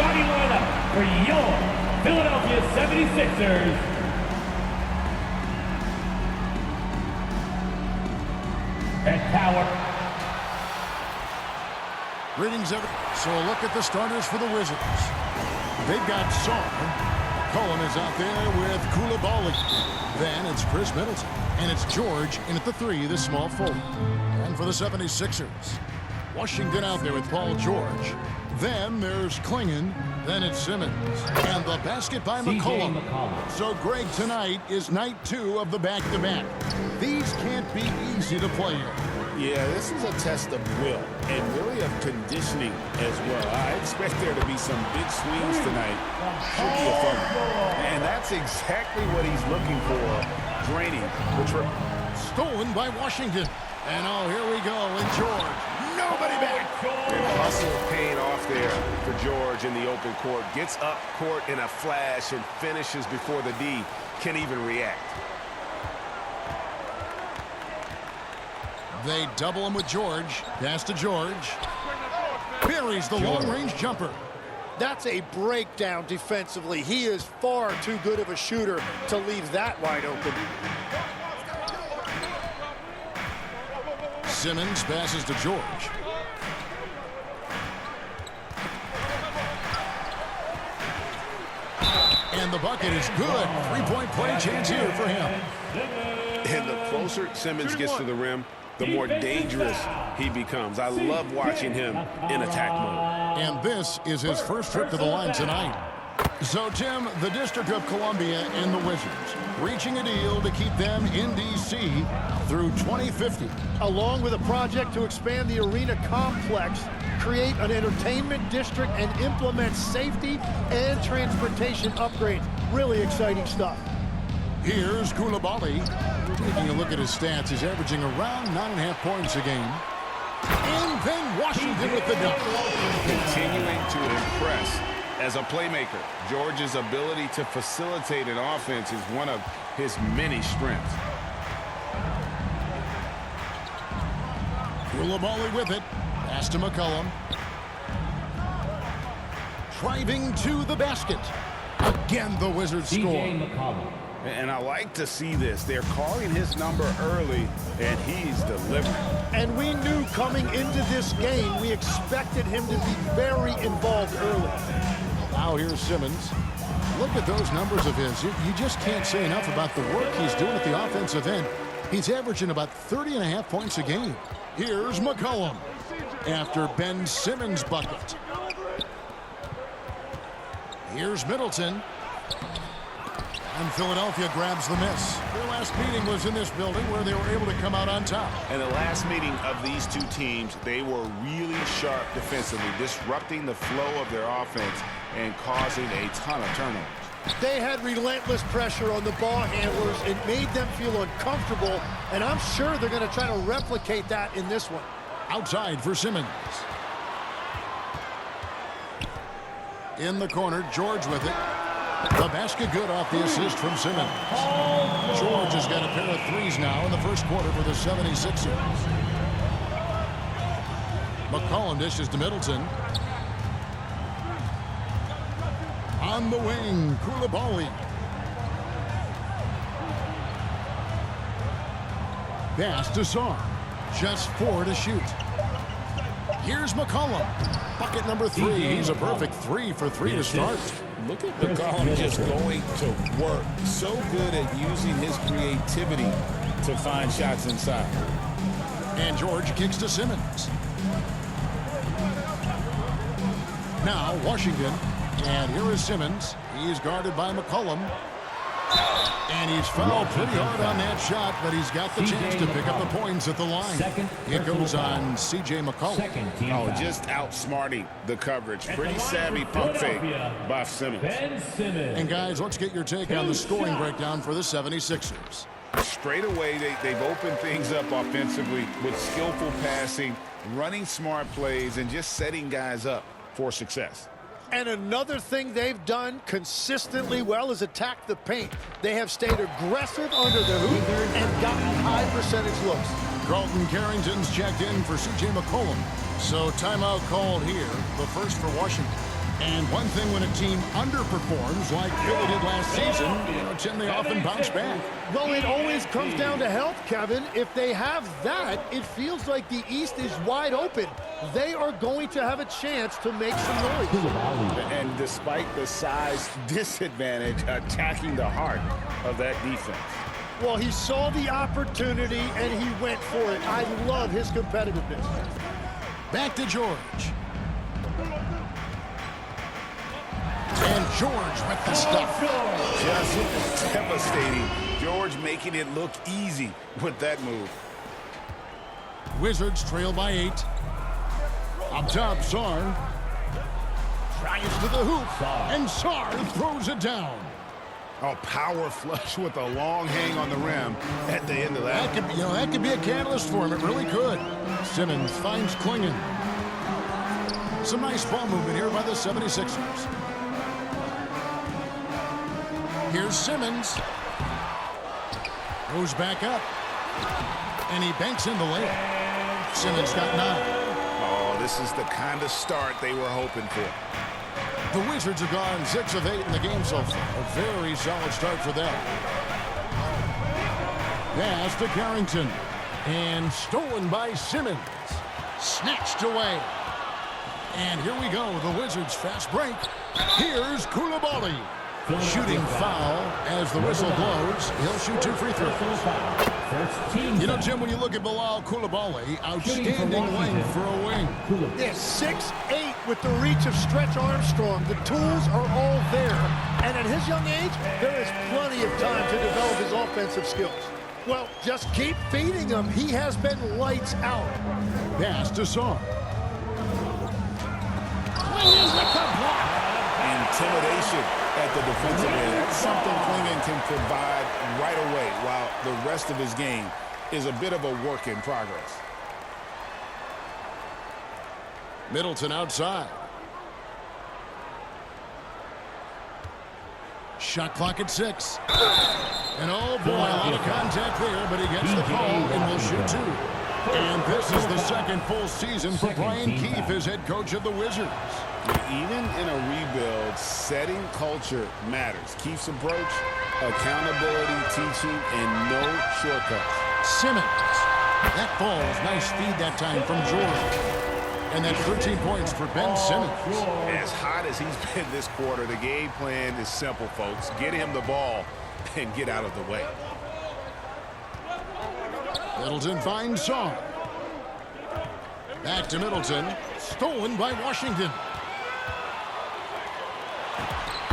starting lineup for your Philadelphia 76ers. And power. Greetings, everyone. So a look at the starters for the Wizards. They've got Song. Cullen is out there with Coulibaly. Then it's Chris Middleton. And it's George in at the 3, the small forward. And for the 76ers, Washington out there with Paul George. Then there's Klingon. Then it's Simmons. And the basket by McCollum. So, Greg, tonight is night 2 of the back-to-back. These can't be easy to play in. Yeah, this is a test of will and really of conditioning as well. I expect there to be some big swings tonight. Should be a fun one. And that's exactly what he's looking for. Draining. Stolen by Washington. And oh, here we go with George. Nobody back. And hustle paying off there for George in the open court. Gets up court in a flash and finishes before the D can even react. They double him with George. Pass to George. Buries the long-range jumper. That's a breakdown defensively. He is far too good of a shooter to leave that wide open. Simmons passes to George. And the bucket is good. Three-point play chance here for him. And the closer Simmons gets to the rim, the more dangerous he becomes. I love watching him in attack mode. And this is his first trip to the line tonight. So, Tim, the District of Columbia and the Wizards reaching a deal to keep them in D.C. through 2050. Along with a project to expand the arena complex, create an entertainment district, and implement safety and transportation upgrades. Really exciting stuff. Here's Coulibaly. Taking a look at his stats, he's averaging around 9.5 points a game. And then Washington with the dunk. Continuing to impress as a playmaker. George's ability to facilitate an offense is one of his many strengths. Coulibaly with it. Pass to McCollum. Driving to the basket. Again, the Wizards score. And I like to see this. They're calling his number early, and he's delivering. And we knew coming into this game, we expected him to be very involved early. Now here's Simmons. Look at those numbers of his. You just can't say enough about the work he's doing at the offensive end. He's averaging about 30.5 points a game. Here's McCollum after Ben Simmons' bucket. Here's Middleton. And Philadelphia grabs the miss. Their last meeting was in this building where they were able to come out on top. And the last meeting of these two teams, they were really sharp defensively, disrupting the flow of their offense and causing a ton of turnovers. They had relentless pressure on the ball handlers. It made them feel uncomfortable, and I'm sure they're going to try to replicate that in this one. Outside for Simmons. In the corner, George with it. The basket good off the assist from Simmons. George has got a pair of threes now in the first quarter for the 76ers. McCollum dishes to Middleton. On the wing, Coulibaly. Pass to Song. Just 4 to shoot. Here's McCollum. Bucket number 3. He's a perfect 3 for 3 to start. Look at McCollum just going to work. So good at using his creativity to find shots inside. And George kicks to Simmons. Now Washington. And here is Simmons. He's guarded by McCollum. And he's fouled pretty hard on that shot, but he's got the chance to pick up the points at the line. It goes on C.J. McCollum. Oh, just outsmarting the coverage. Pretty savvy pump fake by Simmons. And guys, let's get your take on the scoring breakdown for the 76ers. Straight away, they've opened things up offensively with skillful passing, running smart plays, and just setting guys up for success. And another thing they've done consistently well is attack the paint. They have stayed aggressive under the hoop and gotten high percentage looks. Carlton Carrington's checked in for C.J. McCollum. So timeout called here, the first for Washington. And one thing when a team underperforms like Philly did last season, Tim, they often bounce back. Well, it always comes down to health, Kevin. If they have that, it feels like the East is wide open. They are going to have a chance to make some noise. And despite the size disadvantage, attacking the heart of that defense. Well, he saw the opportunity, and he went for it. I love his competitiveness. Back to George. And George with the stuff. Just devastating. George making it look easy with that move. Wizards trail by 8. Up top, Sarr. Tries to the hoop. And Sarr throws it down. Oh, power flush with a long hang on the rim at the end of that. That could be a catalyst for him. It really could. Simmons finds Klingon. Some nice ball movement here by the 76ers. Here's Simmons. Goes back up. And he banks in the layup. Simmons got 9. Oh, this is the kind of start they were hoping for. The Wizards have gone 6 of 8 in the game so far. A very solid start for them. Pass to Carrington. And stolen by Simmons. Snatched away. And here we go. The Wizards fast break. Here's Koulibaly. Shooting foul as the whistle blows. He'll shoot 2 free throws. Jim, when you look at Bilal Koulibaly, outstanding length for a wing. Yeah, 6'8" with the reach of Stretch Armstrong. The tools are all there. And at his young age, there is plenty of time to develop his offensive skills. Well, just keep feeding him. He has been lights out. Pass to Sarr. Intimidation at the defensive end. That's something Klingon can provide right away, while the rest of his game is a bit of a work in progress. Middleton outside. Shot clock at 6. And oh boy, a lot of contact there, but he gets the call and will shoot 2. And this is the second full season for Brian Keefe as head coach of the Wizards. Even in a rebuild, setting culture matters. Keefe's approach, accountability, teaching, and no shortcuts. Simmons. That falls. Nice feed that time from George. And that's 13 points for Ben Simmons. As hot as he's been this quarter, the game plan is simple, folks. Get him the ball and get out of the way. Middleton finds Sarr. Back to Middleton. Stolen by Washington.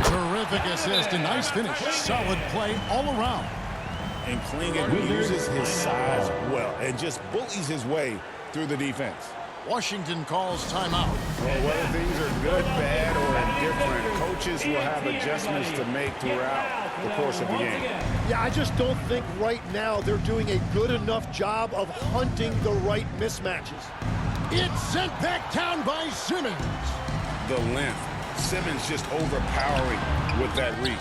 Terrific assist and nice finish. Solid play all around. And Klingon uses his size well and just bullies his way through the defense. Washington calls timeout. Well, whether things are good, bad, or indifferent, coaches will have adjustments to make throughout the course of the game. Yeah, I just don't think right now they're doing a good enough job of hunting the right mismatches. It's sent back down by Simmons. The length. Simmons just overpowering with that reach.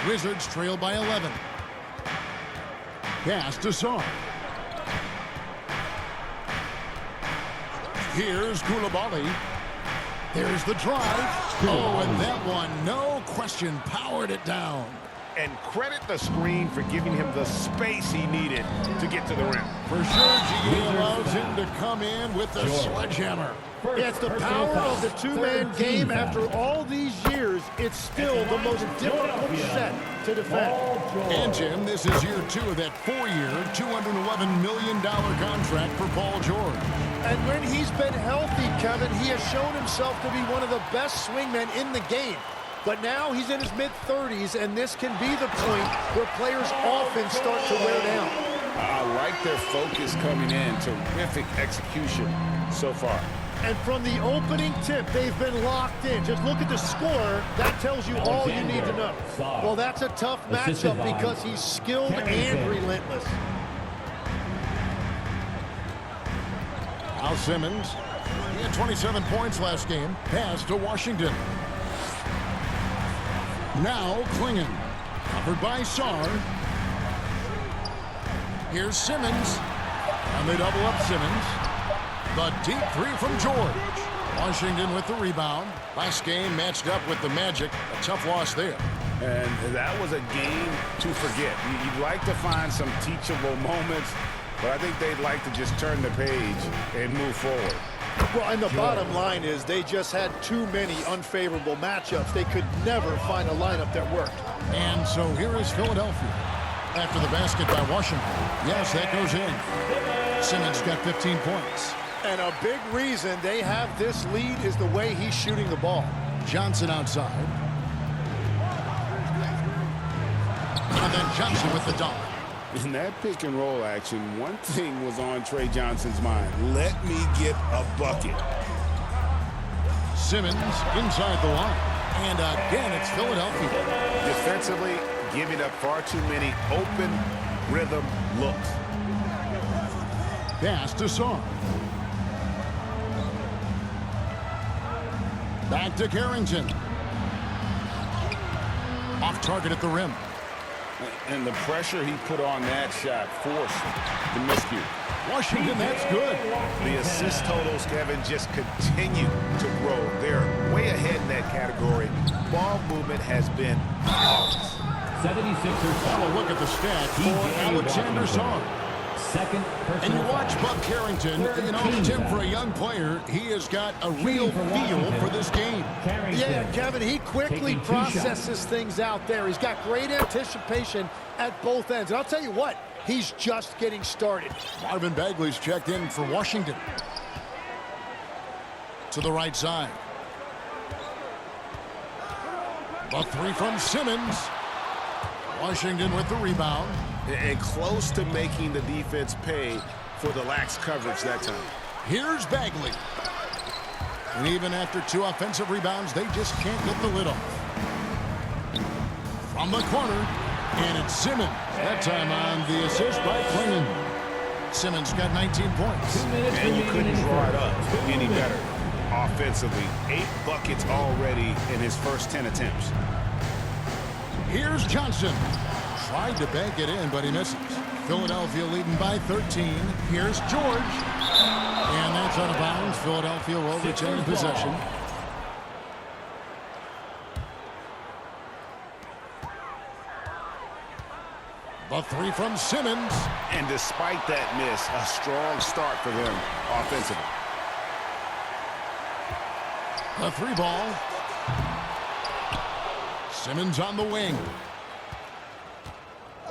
Wizards trail by 11. Pass to Sarr. Here's Koulibaly. There's the drive. Oh, and that one, no question, powered it down. And credit the screen for giving him the space he needed to get to the rim. For sure, GE allows him to come in with the sledgehammer. Yeah, it's the power of the two-man game. After all these years, it's still the most difficult set to defend. And, Jim, this is year 2 of that 4-year, $211 million contract for Paul George. And when he's been healthy, Kevin, he has shown himself to be one of the best swingmen in the game. But now he's in his mid-30s, and this can be the point where players often start to wear down. I like their focus coming in. Terrific execution so far. And from the opening tip, they've been locked in. Just look at the score. That tells you all you need to know. Well, that's a tough matchup because he's skilled and relentless. Al Simmons, he had 27 points last game. Pass to Washington. Now Klingon, covered by Sarr. Here's Simmons, and they double up Simmons. The deep 3 from George. Washington with the rebound. Last game matched up with the Magic. A tough loss there. And that was a game to forget. You'd like to find some teachable moments, but I think they'd like to just turn the page and move forward. Well, and the bottom line is they just had too many unfavorable matchups. They could never find a lineup that worked. And so here is Philadelphia. After the basket by Washington. Yes, that goes in. Simmons got 15 points. And a big reason they have this lead is the way he's shooting the ball. Johnson outside. And then Johnson with the dunk. In that pick and roll action, one thing was on Trey Johnson's mind. Let me get a bucket. Simmons inside the line. And again, it's Philadelphia. Defensively, giving up far too many open rhythm looks. Pass to Sarr. Back to Carrington. Off target at the rim. And the pressure he put on that shot forced the miscue. Washington, that's good. The assist totals, Kevin, just continue to grow. They're way ahead in that category. Ball movement has been flawless. 76ers foul. Well, look at the stat for Alexander Sarr. Second personal And you watch foul. Buck Carrington, you know, Tim, for a young player, he has got a real feel for this game. Yeah, Kevin, he quickly Taking two processes things out there. He's got great anticipation at both ends. And I'll tell you what, he's just getting started. Marvin Bagley's checked in for Washington. To the right side. The three from Simmons. Washington with the rebound. And close to making the defense pay for the lax coverage that time. Here's Bagley. And even after 2 offensive rebounds, they just can't get the lid off. From the corner, and it's Simmons. That time on the assist by Klingon. Simmons got 19 points. And you couldn't draw it up any better offensively. 8 buckets already in his first 10 attempts. Here's Johnson. Tried to bank it in, but he misses. Philadelphia leading by 13. Here's George. And that's out of bounds. Philadelphia will retain possession. The three from Simmons. And despite that miss, a strong start for them offensively. The 3 ball. Simmons on the wing.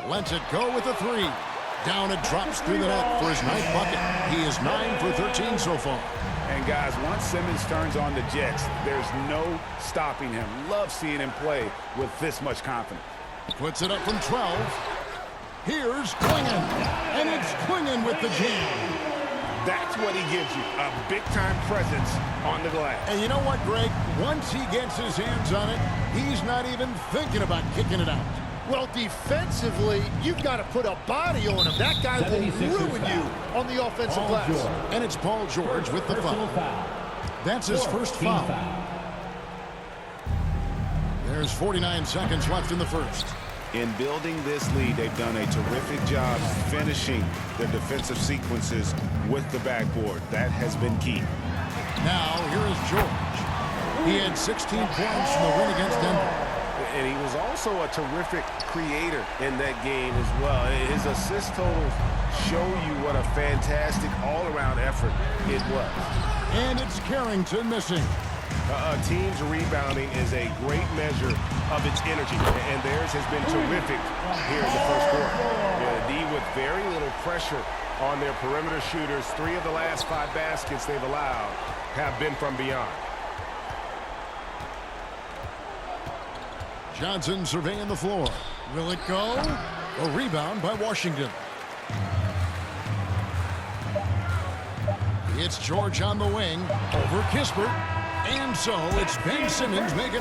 Lets it go with the 3. Down it drops through the net for his 9th bucket. He is 9 for 13 so far. And guys, once Simmons turns on the Jets, there's no stopping him. Love seeing him play with this much confidence. Puts it up from 12. Here's Klingon. And it's Klingon with the jam. That's what he gives you, a big-time presence on the glass. And you know what, Greg? Once he gets his hands on it, he's not even thinking about kicking it out. Well, defensively, you've got to put a body on him. That guy will 76ers ruin you on the offensive Paul glass. George. And it's Paul George with the Personal foul. foul. That's his first Team foul. There's 49 seconds left in the first. In building this lead, they've done a terrific job finishing their defensive sequences with the backboard. That has been key. Now, here is George. He had 16 points in the win against Denver. And he was also a terrific creator in that game as well. His assist totals show you what a fantastic all-around effort it was. And it's Carrington missing. A team's rebounding is a great measure of its energy, and theirs has been terrific here in the first quarter. Yeah, D with very little pressure on their perimeter shooters. 3 of the last 5 baskets they've allowed have been from beyond. Johnson surveying the floor. Will it go? A rebound by Washington. It's George on the wing over Kispert. And so it's Ben Simmons making